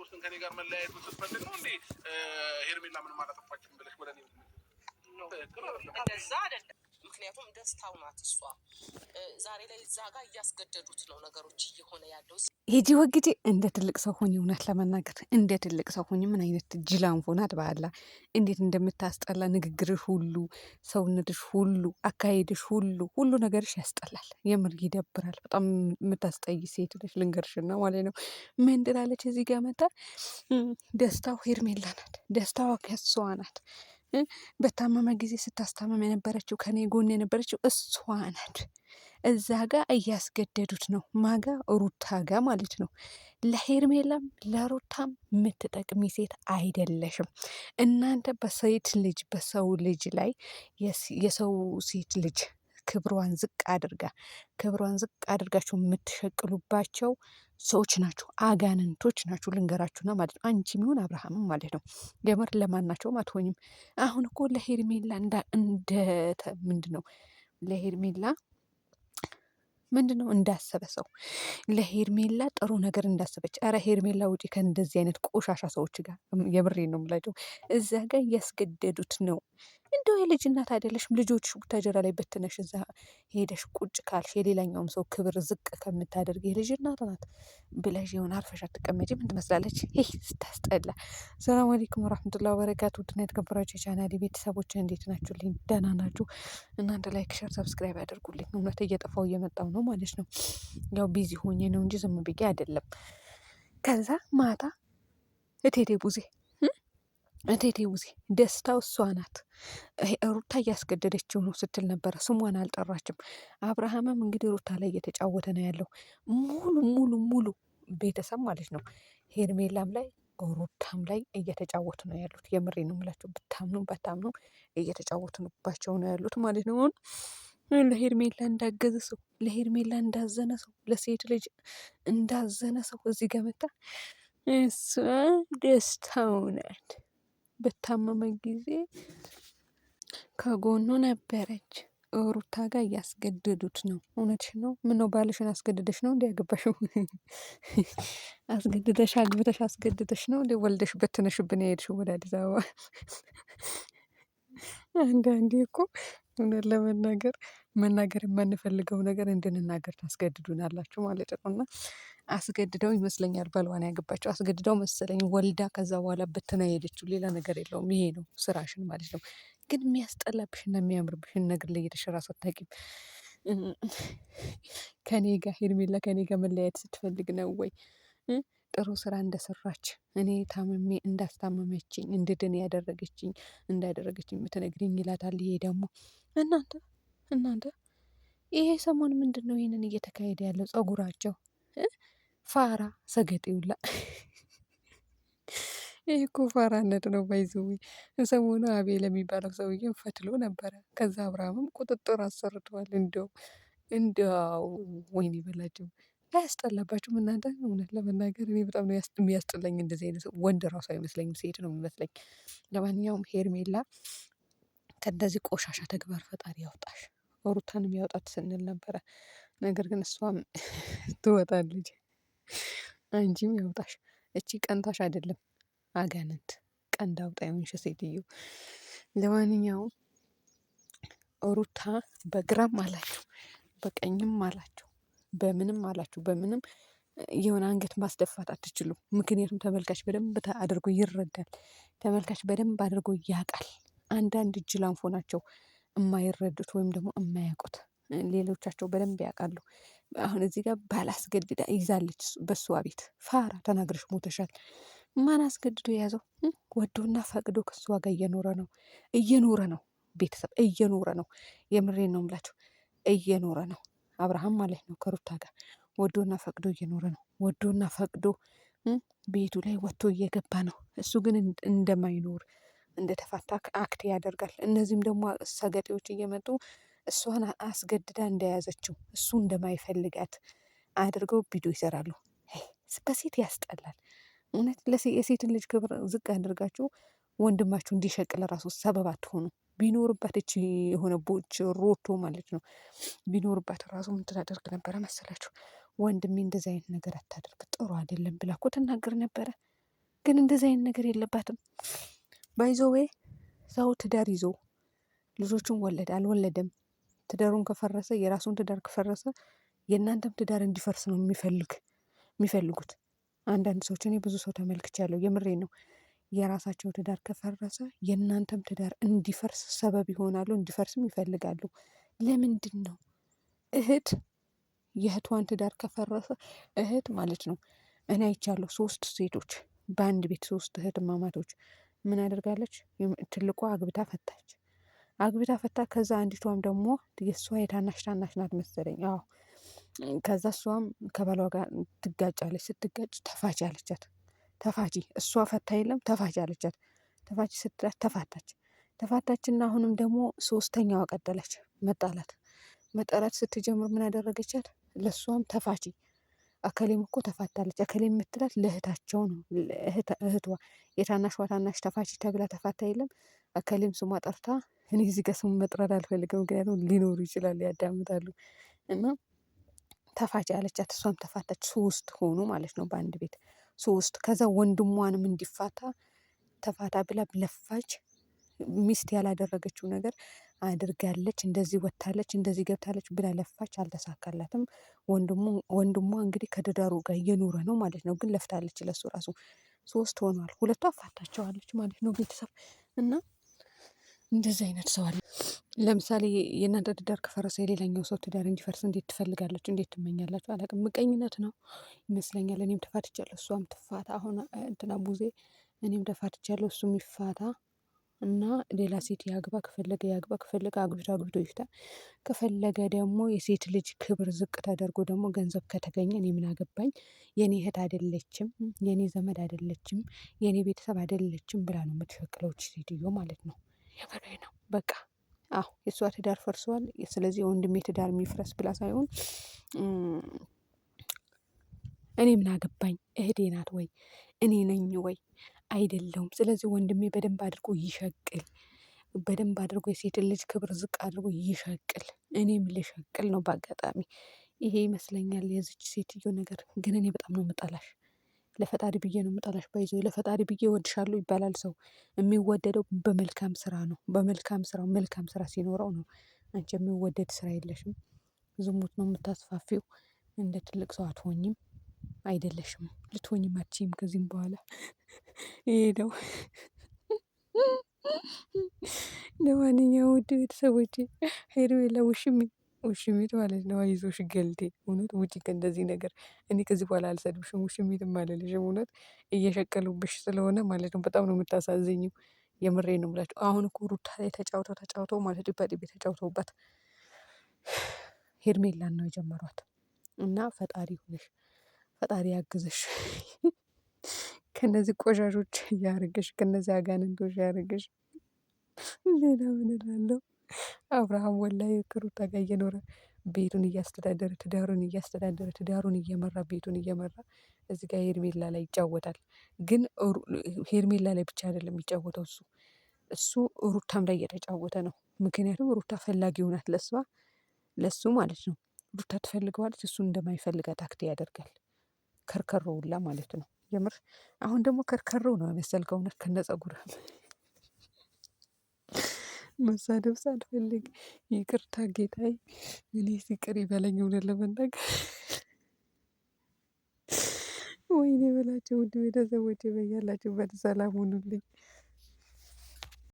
ሶስትን ከኔ ጋር መለያየቱን ስትፈልግ ነው እንዴ ሄርሜላ ምንም አላጠፋችም ብለሽ ወደ እኔ እንደዛ አይደለም። ምክንያቱም ደስታው ናት እሷ። ዛሬ ላይ እዛ ጋር እያስገደዱት ነው ነገሮች እየሆነ ያለው። ሂጂ ወግጂ እንደ ትልቅ ሰው ሆኝ፣ እውነት ለመናገር እንደ ትልቅ ሰው ሆኝ። ምን አይነት ጅላንፎ ናት በአላ! እንዴት እንደምታስጠላ! ንግግርሽ ሁሉ፣ ሰውነትሽ ሁሉ፣ አካሄድሽ ሁሉ ነገርሽ ያስጠላል። የምር ይደብራል። በጣም የምታስጠይ ሴት ነሽ፣ ልንገርሽና ማለት ነው። ምን ትላለች እዚህ ጋር መጣ። ደስታው ሄርሜላ ናት፣ ደስታዋ ከሷ ናት። በታመመ ጊዜ ስታስታመም የነበረችው ከኔ ጎን የነበረችው እሷ ናት። እዛ ጋ እያስገደዱት ነው። ማጋ ሩታ ጋ ማለት ነው። ለሄርሜላም ለሩታም የምትጠቅሚ ሴት አይደለሽም። እናንተ በሴት ልጅ በሰው ልጅ ላይ የሰው ሴት ልጅ ክብሯን ዝቅ አድርጋችሁ የምትሸቅሉባቸው ሰዎች ናቸው፣ አጋንንቶች ናቸው። ልንገራችሁና ማለት ነው። አንቺ ሚሆን አብርሃምም ማለት ነው። የምር ለማናቸውም አትሆኝም። አሁን እኮ ለሄርሜላ ምንድን ነው ለሄርሜላ ምንድን ነው እንዳሰበ ሰው ለሄርሜላ ጥሩ ነገር እንዳሰበች። ኧረ ሄርሜላ ውጪ ከእንደዚህ አይነት ቆሻሻ ሰዎች ጋር። የምሬ ነው የምላቸው። እዛ ጋር እያስገደዱት ነው። እንደው የልጅ እናት አይደለሽም? ልጆች ቡታጀራ ላይ በትነሽ እዛ ሄደሽ ቁጭ ካልሽ የሌላኛውም ሰው ክብር ዝቅ ከምታደርግ የልጅ እናት ናት ብለሽ የሆነ አርፈሽ አትቀመጪ? ምን ትመስላለች? ይህ ስታስጠላ። ሰላም አለይኩም ወራህመቱላሂ ወበረካቱ። ውድና የተከበራችሁ የቻናሌ ቤተሰቦች እንዴት ናችሁልኝ? ደህና ናችሁ? እናንተ ላይክ፣ ሸር፣ ሰብስክራይብ ያደርጉልኝ። እውነት እየጠፋው እየመጣው ነው ማለት ነው። ያው ቢዚ ሆኜ ነው እንጂ ዝም ብዬ አይደለም። ከዛ ማታ እቴቴ ቡዜ ደስታው እሷ ናት። ሩታ እያስገደደችው ነው ስትል ነበረ። ስሟን አልጠራችም። አብርሃምም እንግዲህ ሩታ ላይ እየተጫወተ ነው ያለው። ሙሉ ቤተሰብ ማለት ነው። ሄርሜላም ላይ ሩታም ላይ እየተጫወቱ ነው ያሉት። የምሬ ነው የምላቸው። ብታምኑ ባታምኑ እየተጫወቱባቸው ነው ያሉት ማለት ነው። ለሄርሜላ እንዳገዘ ሰው፣ ለሄርሜላ እንዳዘነ ሰው፣ ለሴት ልጅ እንዳዘነ ሰው እዚህ ጋር መጣ። እሷ ደስታው ናት። በታመመ ጊዜ ከጎኑ ነበረች። ሩታ ጋር እያስገደዱት ነው። እውነትሽ ነው። ምነው ባልሽን አስገድደሽ ነው እንዲ ያገባሽው? አስገድደሽ አግብተሽ አስገድደሽ ነው እንዲ ወልደሽ በትነሽብን የሄድሽው ወደ አዲስ አበባ? አንዳንዴ እኮ እውነት መናገር የማንፈልገው ነገር እንድንናገር ታስገድዱናላችሁ ማለት ነው። እና አስገድደው ይመስለኛል ባልዋን ያገባቸው፣ አስገድደው መሰለኝ ወልዳ ከዛ በኋላ በትና ሄደችው። ሌላ ነገር የለውም። ይሄ ነው ስራሽን ማለት ነው። ግን የሚያስጠላብሽና የሚያምርብሽን ነገር ለየተሽ ራሱ አታውቂም። ከኔ ጋር ሄርሜላ ከኔ ጋር መለያየት ስትፈልግ ነው ወይ ጥሩ ስራ እንደሰራች እኔ ታመሜ እንዳስታመመችኝ እንድድን እንዳደረገችኝ የምትነግሪኝ ይላታል። ይሄ ደግሞ እናንተ ይሄ ሰሞን ምንድን ነው ይህንን እየተካሄደ ያለው? ጸጉራቸው ፋራ ሰገጤውላ ይህ እኮ ፋራነት ነው። ባይዘዊ ሰሞኑ አቤል የሚባለው ሰውዬ ፈትሎ ነበረ። ከዛ አብርሃምም ቁጥጥር አሰርተዋል። እንደው ወይኔ በላቸው። አያስጠላባችሁም እናንተ? እውነት ለመናገር እኔ በጣም ነው የሚያስጠላኝ። እንደዚህ አይነት ወንድ ራሱ አይመስለኝም፣ ሴት ነው የሚመስለኝ። ለማንኛውም ሄርሜላ ከእንደዚህ ቆሻሻ ተግባር ፈጣሪ ያውጣሽ። ሩታንም ያውጣት ስንል ነበረ። ነገር ግን እሷም ትወጣለች። አንቺም ያውጣሽ። እቺ ቀንታሽ አይደለም አጋንንት ቀንድ አውጣ የሆንሽ ሴትዮ። ለማንኛውም ሩታ በግራም አላችሁ በቀኝም አላችሁ በምንም የሆነ አንገት ማስደፋት አትችሉም። ምክንያቱም ተመልካች በደንብ አድርጎ ይረዳል። ተመልካች በደንብ አድርጎ ያውቃል። አንዳንድ እጅ ላንፎ ናቸው የማይረዱት ወይም ደግሞ የማያውቁት። ሌሎቻቸው በደንብ ያውቃሉ። አሁን እዚህ ጋር ባላስገድዳ ይዛለች። በሷ ቤት ፋራ ተናግረሽ ሞተሻል። ማን አስገድዶ የያዘው? ወዶና ፈቅዶ ከሷ ጋር እየኖረ ነው። ቤተሰብ እየኖረ ነው። የምሬን ነው የምላቸው። እየኖረ ነው አብርሃም ማለት ነው ከሩታ ጋር ወዶና ፈቅዶ እየኖረ ነው። ወዶና ፈቅዶ ቤቱ ላይ ወጥቶ እየገባ ነው። እሱ ግን እንደማይኖር እንደተፋታ አክት ያደርጋል። እነዚህም ደግሞ ሰገጤዎች እየመጡ እሷን አስገድዳ እንደያዘችው እሱ እንደማይፈልጋት አድርገው ቪዲዮ ይሰራሉ። በሴት ያስጠላል እውነት። የሴትን ልጅ ክብር ዝቅ አድርጋችሁ ወንድማችሁ እንዲሸቅል ራሱ ሰበብ አትሆኑ። ቢኖርባት እቺ የሆነ ቦች ሮቶ ማለት ነው ቢኖርባት ራሱ ምን ታደርግ ነበረ መሰላችሁ? ወንድሜ እንደዚህ አይነት ነገር አታደርግ ጥሩ አይደለም ብላ እኮ ትናገር ነበረ። ግን እንደዚህ አይነት ነገር የለባትም። ባይዘዌ ሰው ትዳር ይዞ ልጆቹን ወለደ አልወለደም ትዳሩን ከፈረሰ የራሱን ትዳር ከፈረሰ የእናንተም ትዳር እንዲፈርስ ነው የሚፈልጉት አንዳንድ ሰዎች። እኔ ብዙ ሰው ተመልክቻለሁ። የምሬ ነው። የራሳቸው ትዳር ከፈረሰ የእናንተም ትዳር እንዲፈርስ ሰበብ ይሆናሉ፣ እንዲፈርስም ይፈልጋሉ። ለምንድን ነው እህት የእህቷን ትዳር ከፈረሰ እህት ማለት ነው። እኔ አይቻለሁ 3 ሴቶች በአንድ ቤት 3 እህትማማቾች ምን አደርጋለች? ትልቋ አግብታ ፈታች። ከዛ አንዲቷም ደግሞ የእሷ የታናሽ ታናሽ ናት መሰለኝ። አዎ ከዛ እሷም ከባሏ ጋር ትጋጫለች። ስትጋጭ ተፋች አለቻት። ተፋቺ እሷ ፈታ የለም ተፋች አለቻት። ተፋቺ ስትላት ተፋታችና አሁንም ደግሞ ሶስተኛዋ ቀጠለች መጣላት ስትጀምር ምን አደረገቻት? ለእሷም ተፋቺ አከሌም እኮ ተፋታለች። አከሌም የምትላት ለእህታቸው ነው። እህቷ የታናሿ ታናሽ ተፋቺ ተብላ ተፋታ የለም። አከሌም ስሟ ጠርታ እኔ እዚህ ጋር ስሙን መጥራት አልፈልግም፣ ምክንያቱም ሊኖሩ ይችላሉ ያዳምጣሉ። እና ተፋች አለቻት። እሷም ተፋታች። 3 ሆኑ ማለት ነው በአንድ ቤት 3። ከዛ ወንድሟንም እንዲፋታ ተፋታ ብላ ለፋች። ሚስት ያላደረገችው ነገር አድርጋለች። እንደዚህ ወታለች፣ እንደዚህ ገብታለች ብላ ለፋች። አልተሳካላትም። ወንድሟ እንግዲህ ከትዳሩ ጋር እየኖረ ነው ማለት ነው። ግን ለፍታለች። ለሱ ራሱ 3 ሆኗል። 2ቱ አፋታቸዋለች ማለት ነው ቤተሰብ። እና እንደዚህ አይነት ሰው አለ። ለምሳሌ የእናንተ ትዳር ከፈረሰ የሌላኛው ሰው ትዳር እንዲፈርስ እንዴት ትፈልጋላችሁ? እንዴት ትመኛላችሁ? አላውቅም። ምቀኝነት ነው ይመስለኛል። እኔም ተፋትቻለሁ፣ እሷም ትፋታ። አሁን እንትና ቡዜ እኔም ተፋትቻለሁ፣ እሱም ይፋታ እና ሌላ ሴት ያግባ፣ ከፈለገ ያግባ፣ ከፈለገ አግብቶ ይፍታ። ከፈለገ ደግሞ የሴት ልጅ ክብር ዝቅ ተደርጎ ደግሞ ገንዘብ ከተገኘ እኔ ምን አገባኝ፣ የኔ እህት አይደለችም፣ የኔ ዘመድ አይደለችም፣ የኔ ቤተሰብ አይደለችም ብላ ነው የምትሸቅለው ሴትዮ ማለት ነው። የበሬ ነው በቃ። አዎ የእሷ ትዳር ፈርሷል፣ ስለዚህ የወንድሜ ትዳር የሚፍረስ ብላ ሳይሆን እኔ ምን አገባኝ፣ እህቴ ናት ወይ እኔ ነኝ ወይ አይደለሁም። ስለዚህ ወንድሜ በደንብ አድርጎ ይሸቅል፣ በደንብ አድርጎ የሴትን ልጅ ክብር ዝቅ አድርጎ ይሸቅል፣ እኔም ልሸቅል ነው በአጋጣሚ። ይሄ ይመስለኛል የዚች ሴትዮ ነገር። ግን እኔ በጣም ነው የምጠላሽ፣ ለፈጣሪ ብዬ ነው የምጠላሽ። ባይዞ ለፈጣሪ ብዬ እወድሻለሁ ይባላል። ሰው የሚወደደው በመልካም ስራ ነው። በመልካም ስራው መልካም ስራ ሲኖረው ነው። አንቺ የሚወደድ ስራ የለሽም፣ ዝሙት ነው የምታስፋፊው። እንደ ትልቅ ሰው አትሆኝም፣ አይደለሽም፣ ልትሆኝም አትችይም ከዚህም በኋላ። ይሄ ነው። ለማንኛውም ውድ ቤተሰቦቼ ሄርሜላ ውሽሚት ማለት ነው። አይዞሽ ገልቴ፣ እውነት ውጪ ከእንደዚህ ነገር። እኔ ከዚህ በኋላ አልሰድብሽም፣ ውሽሚትም አልልሽም። እውነት እየሸቀሉብሽ ስለሆነ ማለት ነው። በጣም ነው የምታሳዝኝው። የምሬ ነው የምላቸው። አሁን እኮ ሩታ ላይ ተጫውተው ማለት በጥቤ ተጫውተውባት ሄርሜላን ነው የጀመሯት። እና ፈጣሪ ሆነሽ ፈጣሪ ያግዝሽ፣ ከነዚህ ቆሻሾች ያርግሽ፣ ከነዚህ አጋንንቶች ያርግሽ። ሌላ ምን እላለሁ? አብርሃም ወላሂ ከሩታ ጋር እየኖረ ቤቱን እያስተዳደረ ትዳሩን እየመራ ቤቱን እየመራ እዚህ ጋር ሄርሜላ ላይ ይጫወታል። ግን ሄርሜላ ላይ ብቻ አይደለም የሚጫወተው እሱ ሩታም ላይ እየተጫወተ ነው። ምክንያቱም ሩታ ፈላጊው ናት ለሱ ማለት ነው። ሩታ ትፈልገዋለች፣ እሱ እንደማይፈልጋት አክት ያደርጋል። ከርከሮ ሁላ ማለት ነው። የምር አሁን ደግሞ ከርከሮ ነው የመሰልከው እውነት ከነጸጉርህ። መሳደብ ሳልፈልግ ይቅርታ ጌታዬ፣ እኔ ይቅር ይበለኝ እውነት ለመናገር። ወይኔ በላቸው ውድ ቤተሰቦቼ፣ በያላችሁበት ሰላም ሁኑልኝ።